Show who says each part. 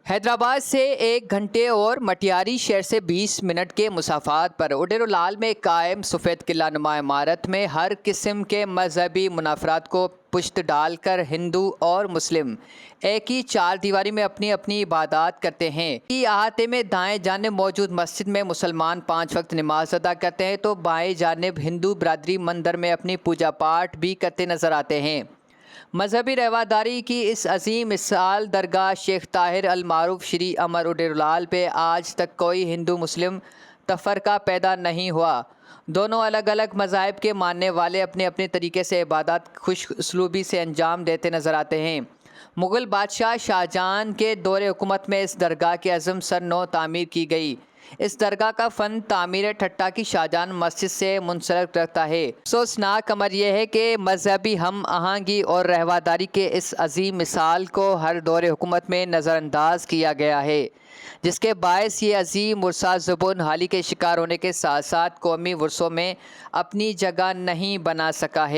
Speaker 1: حیدرآباد سے 1 گھنٹے اور مٹیاری شہر سے 20 منٹ کے مسافات پر اڈیرولال میں قائم سفید قلعہ نما عمارت میں ہر قسم کے مذہبی منافرات کو پشت ڈال کر ہندو اور مسلم ایک ہی چار دیواری میں اپنی اپنی عبادات کرتے ہیں۔ احاطے میں دائیں جانب موجود مسجد میں مسلمان 5 وقت نماز ادا کرتے ہیں تو بائیں جانب ہندو برادری مندر میں اپنی پوجا پاٹ بھی کرتے نظر آتے ہیں۔ مذہبی رواداری کی اس عظیم مثال درگاہ شیخ طاہر المعروف شری امر اڈیرولال پہ آج تک کوئی ہندو مسلم تفرقہ پیدا نہیں ہوا۔ دونوں الگ الگ مذاہب کے ماننے والے اپنے اپنے طریقے سے عبادات خوش اسلوبی سے انجام دیتے نظر آتے ہیں۔ مغل بادشاہ شاہ جہاں کے دور حکومت میں اس درگاہ کی عظم سر نو تعمیر کی گئی۔ اس درگاہ کا فن تعمیر ٹھٹھہ کی شاہجہان مسجد سے منسلک رکھتا ہے۔ افسوسناک امر یہ ہے کہ مذہبی ہم آہنگی اور رواداری کے اس عظیم مثال کو ہر دور حکومت میں نظر انداز کیا گیا ہے، جس کے باعث یہ عظیم ورثہ زبون حالی کے شکار ہونے کے ساتھ ساتھ قومی ورثوں میں اپنی جگہ نہیں بنا سکا ہے۔